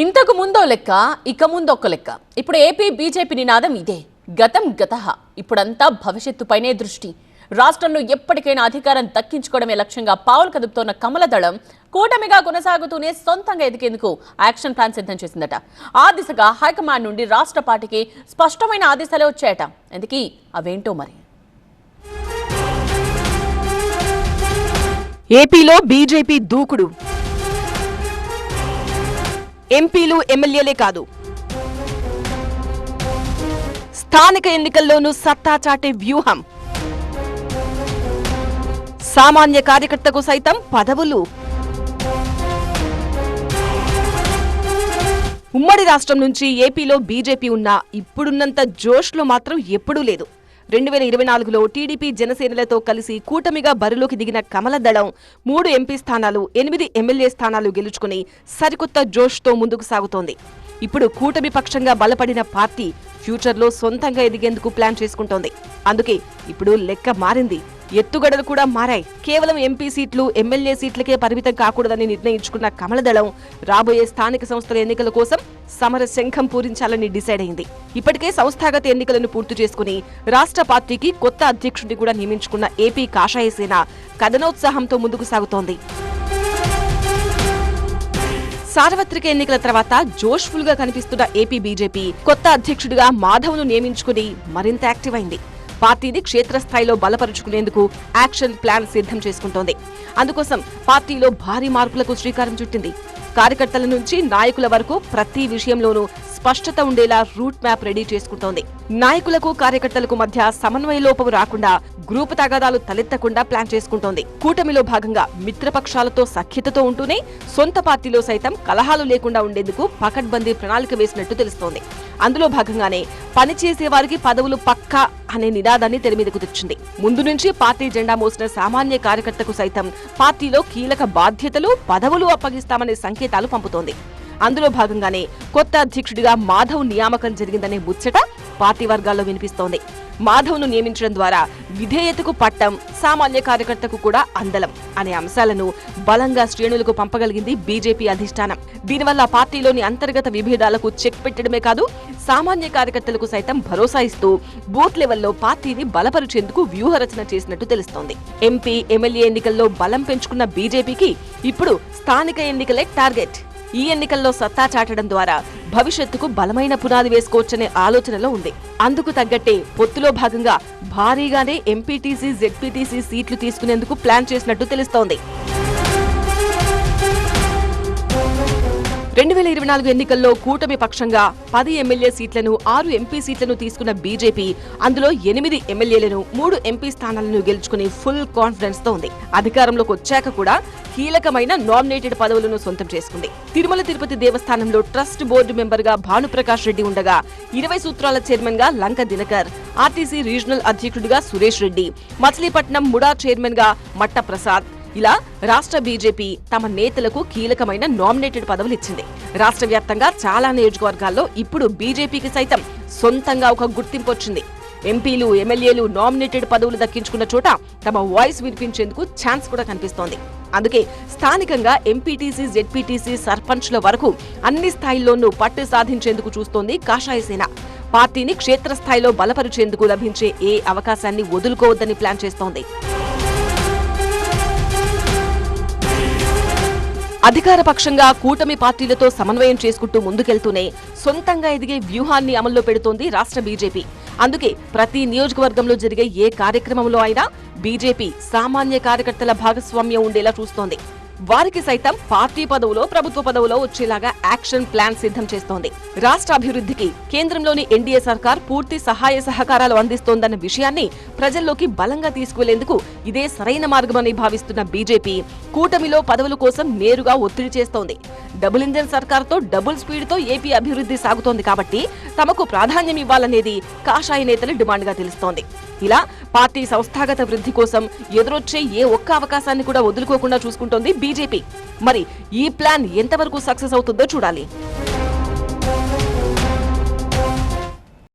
ఇంతకు ముందో లెక్క ఇక ముందొక్క లెక్క. ఇప్పుడు ఏపీ బీజేపీ నినాదం ఇదే. గతం గతః, ఇప్పుడంతా భవిష్యత్తుపైనే దృష్టి. రాష్ట్రంలో ఎప్పటికైనా అధికారం దక్కించుకోవడమే లక్ష్యంగా పావులు కదుపుతోన్న కమల దళం కూటమిగా కొనసాగుతూనే సొంతంగా ఎదిగేందుకు యాక్షన్ ప్లాన్ సిద్ధం చేసిందట. ఆ దిశగా హైకమాండ్ నుండి రాష్ట్ర పార్టీకి స్పష్టమైన ఆదేశాలే వచ్చాయట. ఎందుకీ అవేంటో మరి. ఏపీలో బీజేపీ దూకుడు. ఎంపీలు ఎమ్మెల్యేలే కాదు, స్థానిక ఎన్నికల్లోనూ సత్తా చాటే వ్యూహం. సామాన్య కార్యకర్తకు సైతం పదవులు. ఉమ్మడి రాష్ట్రం నుంచి ఏపీలో బీజేపీ ఉన్నా ఇప్పుడున్నంత జోష్లో మాత్రం ఎప్పుడూ లేదు. 2024లో టీడీపీ జనసేనలతో కలిసి కూటమిగా బరిలోకి దిగిన కమల దళం 3 ఎంపీ స్థానాలు, 8 ఎమ్మెల్యే స్థానాలు గెలుచుకుని సరికొత్త జోష్తో ముందుకు సాగుతోంది. ఇప్పుడు కూటమి పక్షంగా బలపడిన పార్టీ ఫ్యూచర్లో సొంతంగా ఎదిగేందుకు ప్లాన్ చేసుకుంటోంది. అందుకే ఇప్పుడు లెక్క మారింది. ఎత్తుగడలు కూడా మారాయి. కేవలం ఎంపీ సీట్లు, ఎమ్మెల్యే సీట్లకే పరిమితం కాకూడదని నిర్ణయించుకున్న కమల దళం రాబోయే స్థానిక సంస్థల ఎన్నికల కోసం సమర శంఖం పూరించాలని డిసైడ్ అయింది. ఇప్పటికే సంస్థాగత ఎన్నికలను పూర్తి చేసుకుని రాష్ట్ర పార్టీకి కొత్త అధ్యక్షుడిని కూడా నియమించుకున్న ఏపీ కాషాయ సేన కథనోత్సాహంతో ముందుకు సాగుతోంది. సార్వత్రిక ఎన్నికల తర్వాత జోష్ఫుల్ గా కనిపిస్తున్న ఏపీ బీజేపీ కొత్త అధ్యక్షుడిగా మాధవ్ను నియమించుకుని మరింత యాక్టివ్ అయింది. పార్టీని క్షేత్రస్థాయిలో బలపరుచుకునేందుకు యాక్షన్ ప్లాన్ సిద్ధం చేసుకుంటోంది. అందుకోసం పార్టీలో భారీ మార్పులకు శ్రీకారం చుట్టింది. కార్యకర్తల నుంచి నాయకుల వరకు ప్రతి విషయంలోనూ స్పష్టత ఉండేలా రూట్ మ్యాప్ రెడీ చేసుకుంటోంది. నాయకులకు కార్యకర్తలకు మధ్య సమన్వయ లోపం రాకుండా, గ్రూపు తగాదాలు తలెత్తకుండా ప్లాన్ చేసుకుంటోంది. కూటమిలో భాగంగా మిత్రపక్షాలతో సఖ్యతతో ఉంటూనే సొంత పార్టీలో సైతం కలహాలు లేకుండా ఉండేందుకు పకడ్బందీ ప్రణాళిక వేసినట్టు తెలుస్తోంది. అందులో భాగంగానే పనిచేసే వారికి పదవులు పక్కా అనే నినాదాన్ని తెరమీదకు తెచ్చింది. ముందు నుంచి పార్టీ జెండా మోసిన సామాన్య కార్యకర్తకు సైతం పార్టీలో కీలక బాధ్యతలు, పదవులు అప్పగిస్తామనే సంకేతాలు పంపుతోంది. అందులో భాగంగానే కొత్త అధ్యక్షుడిగా మాధవ్ నియామకం జరిగిందనే ముచ్చట పార్టీ వర్గాల్లో వినిపిస్తోంది. మాధవ్ను నియమించడం ద్వారా విధేయతకు పట్టం, సామాన్య కార్యకర్తకు కూడా అందలం అనే అంశాలను బలంగా శ్రేణులకు పంపగలిగింది బీజేపీ అధిష్టానం. దీనివల్ల పార్టీలోని అంతర్గత విభేదాలకు చెక్ పెట్టడమే కాదు, సామాన్య కార్యకర్తలకు సైతం భరోసా ఇస్తూ బూత్ లెవెల్లో పార్టీని బలపరిచేందుకు వ్యూహరచన చేసినట్టు తెలుస్తోంది. ఎంపీ, ఎమ్మెల్యే ఎన్నికల్లో బలం పెంచుకున్న బీజేపీకి ఇప్పుడు స్థానిక ఎన్నికలే టార్గెట్. ఈ ఎన్నికల్లో సత్తా చాటడం ద్వారా భవిష్యత్తుకు బలమైన పునాది వేసుకోవచ్చనే ఆలోచనలో ఉంది. అందుకు తగ్గట్టే పొత్తులో భాగంగా భారీగానే ఎంపీటీసీ, జెడ్పీటీసీ సీట్లు తీసుకునేందుకు ప్లాన్ చేసినట్టు తెలుస్తోంది. 2024 ఎన్నికల్లో కూటమి పక్షంగా 10 ఎమ్మెల్యే సీట్లను, 6 ఎంపీ సీట్లను తీసుకున్న బీజేపీ అందులో 8 ఎమ్మెల్యేలను, 3 ఎంపీ స్థానాలను గెలుచుకుని ఫుల్ కాన్ఫిడెన్స్ తో ఉంది. అధికారంలోకి వచ్చాక కూడా కీలకమైన నామినేటెడ్ పదవులను సొంతం చేసుకుంది. తిరుమల తిరుపతి దేవస్థానంలో ట్రస్ట్ బోర్డు మెంబర్ గా భానుప్రకాష్ రెడ్డి ఉండగా, 20 సూత్రాల చైర్మన్ గా లంక దినకర్, ఆర్టీసీ రీజనల్ అధ్యక్షుడిగా సురేష్ రెడ్డి, మచిలీపట్నం ముడా చైర్మన్ గా మట్ట ప్రసాద్, ఇలా రాష్ట్ర బీజేపీ తమ నేతలకు కీలకమైన నామినేటెడ్ పదవులు ఇచ్చింది. రాష్ట్ర వ్యాప్తంగా చాలా నియోజకవర్గాల్లో ఇప్పుడు బీజేపీకి సైతం సొంతంగా ఒక గుర్తింపు వచ్చింది. ఎంపీలు, ఎమ్మెల్యేలు నామినేటెడ్ పదవులు దక్కించుకున్న చోట తమ వాయిస్ వినిపించేందుకు ఛాన్స్ కూడా కనిపిస్తోంది. అందుకే స్థానికంగా ఎంపీటీసీ, జెడ్పీటీసీ, సర్పంచ్ల వరకు అన్ని స్థాయిల్లోనూ పట్టు సాధించేందుకు చూస్తోంది కాషాయ సేన. పార్టీని క్షేత్రస్థాయిలో బలపరిచేందుకు లభించే ఏ అవకాశాన్ని వదులుకోవద్దని ప్లాన్ చేస్తోంది. అధికార పక్షంగా కూటమి పార్టీలతో సమన్వయం చేసుకుంటూ ముందుకెళ్తూనే సొంతంగా ఎదిగే వ్యూహాన్ని అమల్లో పెడుతోంది రాష్ట్ర బీజేపీ. అందుకే ప్రతి నియోజకవర్గంలో జరిగే ఏ కార్యక్రమంలో అయినా బీజేపీ సామాన్య కార్యకర్తల భాగస్వామ్యం ఉండేలా చూస్తోంది. వారికి సైతం పార్టీ పదవులో, ప్రభుత్వ పదవులో వచ్చేలాగా యాక్షన్ ప్లాన్ సిద్ధం చేస్తోంది. రాష్ట్ర అభివృద్ధికి కేంద్రంలోని ఎన్డీఏ సర్కార్ పూర్తి సహాయ సహకారాలు అందిస్తోందన్న విషయాన్ని ప్రజల్లోకి బలంగా తీసుకువెళ్లేందుకు ఇదే సరైన మార్గమని భావిస్తున్న బీజేపీ కూటమిలో పదవుల కోసం నేరుగా ఒత్తిడి చేస్తోంది. డబుల్ ఇంజన్ సర్కార్తో డబుల్ స్పీడ్తో ఏపీ అభివృద్ధి సాగుతోంది కాబట్టి తమకు ప్రాధాన్యం ఇవ్వాలనేది కాషాయ నేతల డిమాండ్గా తెలుస్తోంది. ఇలా పార్టీ సంస్థాగత వృద్ధి కోసం ఎదురొచ్చే ఏ ఒక్క అవకాశాన్ని కూడా వదులుకోకుండా చూసుకుంటోంది బీజేపీ. మరి ఈ ప్లాన్ ఎంతవరకు సక్సెస్ అవుతుందో చూడాలి.